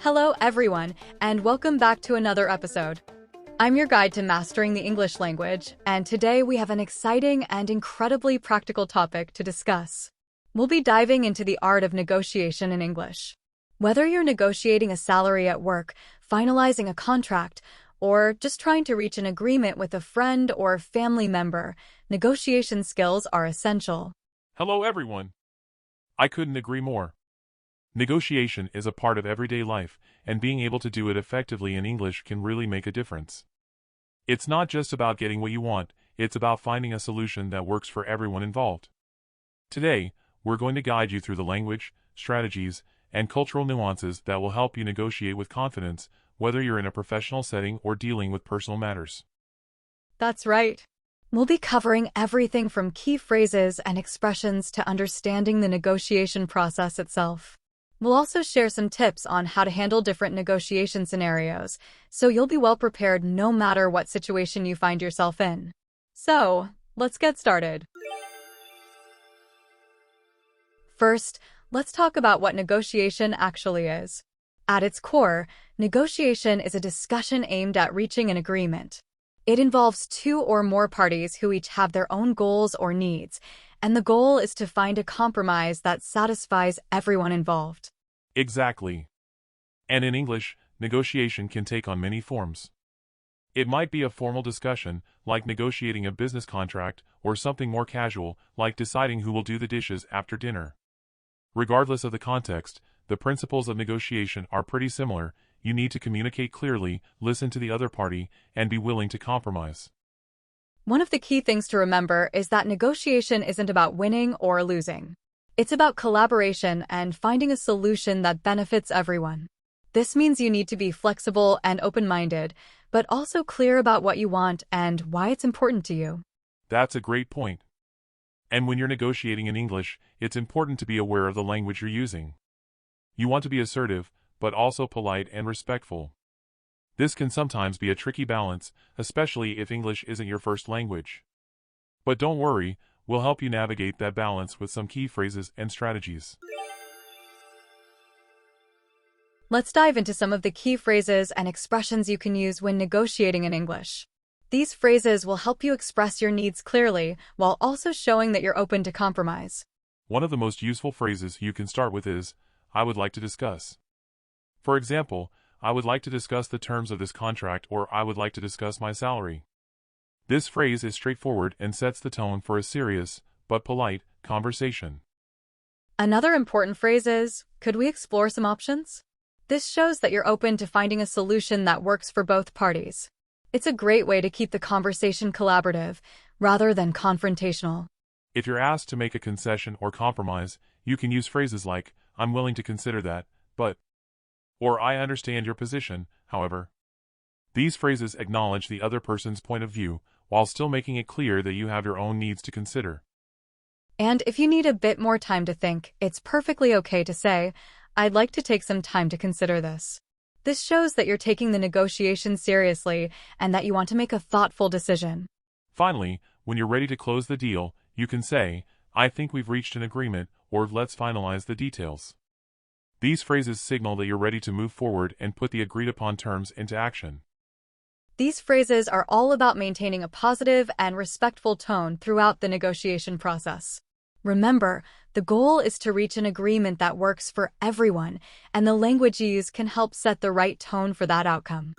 Hello, everyone, and welcome back to another episode. I'm your guide to mastering the English language, and today we have an exciting and incredibly practical topic to discuss. We'll be diving into the art of negotiation in English. Whether you're negotiating a salary at work, finalizing a contract, or just trying to reach an agreement with a friend or family member, negotiation skills are essential. Hello, everyone. I couldn't agree more. Negotiation is a part of everyday life, and being able to do it effectively in English can really make a difference. It's not just about getting what you want, it's about finding a solution that works for everyone involved. Today, we're going to guide you through the language, strategies, and cultural nuances that will help you negotiate with confidence, whether you're in a professional setting or dealing with personal matters. That's right. We'll be covering everything from key phrases and expressions to understanding the negotiation process itself. We'll also share some tips on how to handle different negotiation scenarios, so you'll be well prepared no matter what situation you find yourself in. So, let's get started. First, let's talk about what negotiation actually is. At its core, negotiation is a discussion aimed at reaching an agreement. It involves two or more parties who each have their own goals or needs, and the goal is to find a compromise that satisfies everyone involved. Exactly. And in English, negotiation can take on many forms. It might be a formal discussion, like negotiating a business contract, or something more casual, like deciding who will do the dishes after dinner. Regardless of the context, the principles of negotiation are pretty similar. You need to communicate clearly, listen to the other party, and be willing to compromise. One of the key things to remember is that negotiation isn't about winning or losing. It's about collaboration and finding a solution that benefits everyone. This means you need to be flexible and open-minded, but also clear about what you want and why it's important to you. That's a great point. And when you're negotiating in English, it's important to be aware of the language you're using. You want to be assertive, but also polite and respectful. This can sometimes be a tricky balance, especially if English isn't your first language. But don't worry, we'll help you navigate that balance with some key phrases and strategies. Let's dive into some of the key phrases and expressions you can use when negotiating in English. These phrases will help you express your needs clearly while also showing that you're open to compromise. One of the most useful phrases you can start with is, "I would like to discuss." For example, "I would like to discuss the terms of this contract," or "I would like to discuss my salary." This phrase is straightforward and sets the tone for a serious, but polite, conversation. Another important phrase is, "Could we explore some options?" This shows that you're open to finding a solution that works for both parties. It's a great way to keep the conversation collaborative, rather than confrontational. If you're asked to make a concession or compromise, you can use phrases like, "I'm willing to consider that, but," or "I understand your position, however." These phrases acknowledge the other person's point of view, while still making it clear that you have your own needs to consider. And if you need a bit more time to think, it's perfectly okay to say, "I'd like to take some time to consider this." This shows that you're taking the negotiation seriously and that you want to make a thoughtful decision. Finally, when you're ready to close the deal, you can say, "I think we've reached an agreement," or "Let's finalize the details." These phrases signal that you're ready to move forward and put the agreed-upon terms into action. These phrases are all about maintaining a positive and respectful tone throughout the negotiation process. Remember, the goal is to reach an agreement that works for everyone, and the language you use can help set the right tone for that outcome.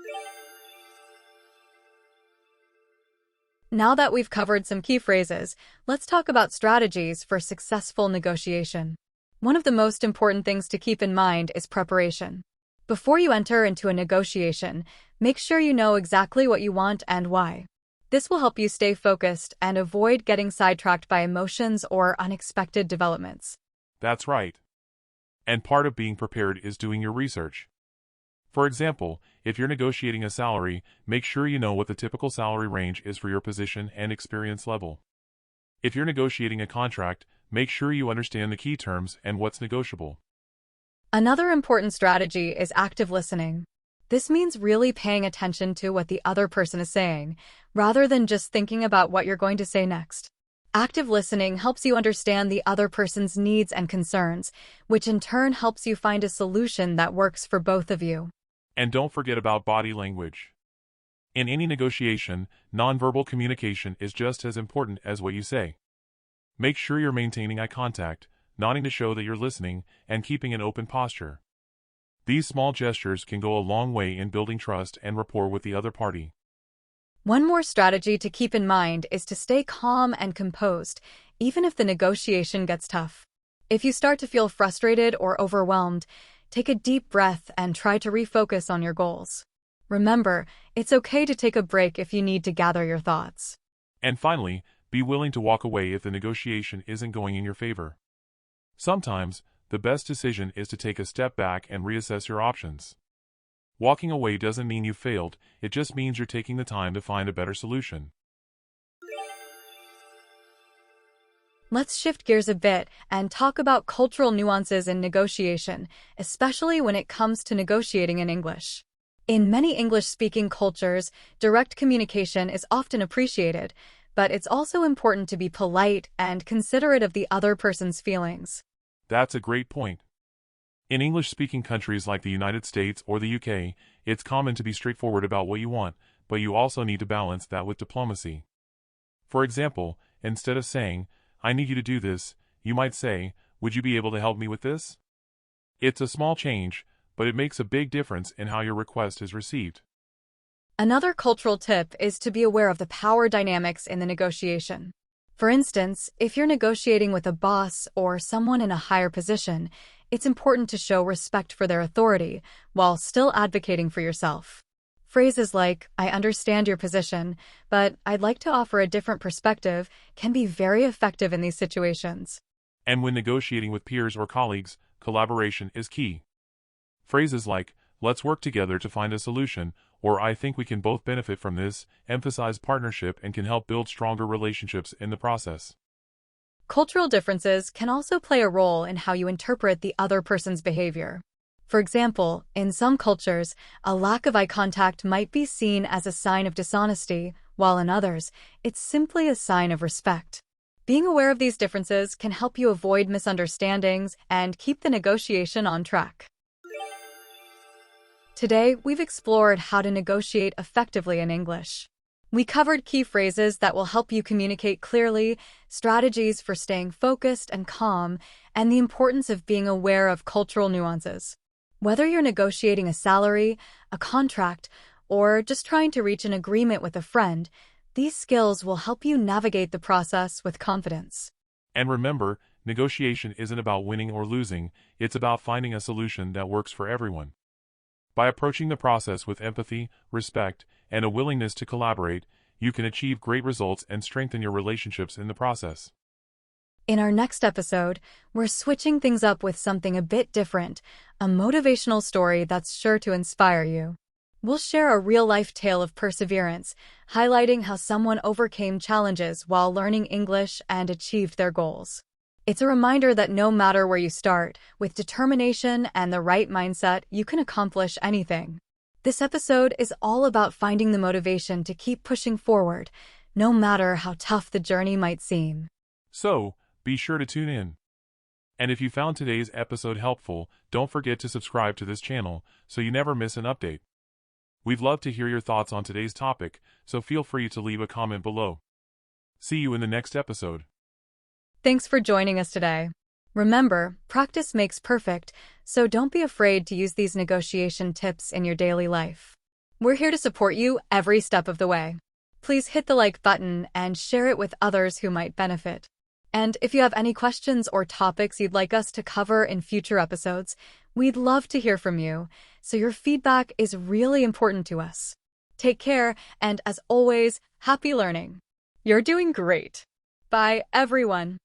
Now that we've covered some key phrases, let's talk about strategies for successful negotiation. One of the most important things to keep in mind is preparation. Before you enter into a negotiation, make sure you know exactly what you want and why. This will help you stay focused and avoid getting sidetracked by emotions or unexpected developments. That's right. And part of being prepared is doing your research. For example, if you're negotiating a salary, make sure you know what the typical salary range is for your position and experience level. If you're negotiating a contract, make sure you understand the key terms and what's negotiable. Another important strategy is active listening. This means really paying attention to what the other person is saying, rather than just thinking about what you're going to say next. Active listening helps you understand the other person's needs and concerns, which in turn helps you find a solution that works for both of you. And don't forget about body language. In any negotiation, nonverbal communication is just as important as what you say. Make sure you're maintaining eye contact, nodding to show that you're listening, and keeping an open posture. These small gestures can go a long way in building trust and rapport with the other party. One more strategy to keep in mind is to stay calm and composed, even if the negotiation gets tough. If you start to feel frustrated or overwhelmed, take a deep breath and try to refocus on your goals. Remember, it's okay to take a break if you need to gather your thoughts. And finally, be willing to walk away if the negotiation isn't going in your favor. Sometimes, the best decision is to take a step back and reassess your options. Walking away doesn't mean you failed, it just means you're taking the time to find a better solution. Let's shift gears a bit and talk about cultural nuances in negotiation, especially when it comes to negotiating in English. In many English-speaking cultures, direct communication is often appreciated, but it's also important to be polite and considerate of the other person's feelings. That's a great point. In English-speaking countries like the United States or the UK, it's common to be straightforward about what you want, but you also need to balance that with diplomacy. For example, instead of saying, "I need you to do this," you might say, "Would you be able to help me with this?" It's a small change, but it makes a big difference in how your request is received. Another cultural tip is to be aware of the power dynamics in the negotiation. For instance, if you're negotiating with a boss or someone in a higher position, it's important to show respect for their authority while still advocating for yourself. Phrases like, "I understand your position, but I'd like to offer a different perspective," can be very effective in these situations. And when negotiating with peers or colleagues, collaboration is key. Phrases like, "Let's work together to find a solution," or "I think we can both benefit from this," emphasize partnership and can help build stronger relationships in the process. Cultural differences can also play a role in how you interpret the other person's behavior. For example, in some cultures, a lack of eye contact might be seen as a sign of dishonesty, while in others, it's simply a sign of respect. Being aware of these differences can help you avoid misunderstandings and keep the negotiation on track. Today, we've explored how to negotiate effectively in English. We covered key phrases that will help you communicate clearly, strategies for staying focused and calm, and the importance of being aware of cultural nuances. Whether you're negotiating a salary, a contract, or just trying to reach an agreement with a friend, these skills will help you navigate the process with confidence. And remember, negotiation isn't about winning or losing, it's about finding a solution that works for everyone. By approaching the process with empathy, respect, and a willingness to collaborate, you can achieve great results and strengthen your relationships in the process. In our next episode, we're switching things up with something a bit different, a motivational story that's sure to inspire you. We'll share a real-life tale of perseverance, highlighting how someone overcame challenges while learning English and achieved their goals. It's a reminder that no matter where you start, with determination and the right mindset, you can accomplish anything. This episode is all about finding the motivation to keep pushing forward, no matter how tough the journey might seem. So, be sure to tune in. And if you found today's episode helpful, don't forget to subscribe to this channel so you never miss an update. We'd love to hear your thoughts on today's topic, so feel free to leave a comment below. See you in the next episode. Thanks for joining us today. Remember, practice makes perfect, so don't be afraid to use these negotiation tips in your daily life. We're here to support you every step of the way. Please hit the like button and share it with others who might benefit. And if you have any questions or topics you'd like us to cover in future episodes, we'd love to hear from you, so your feedback is really important to us. Take care, and as always, happy learning. You're doing great. Bye, everyone.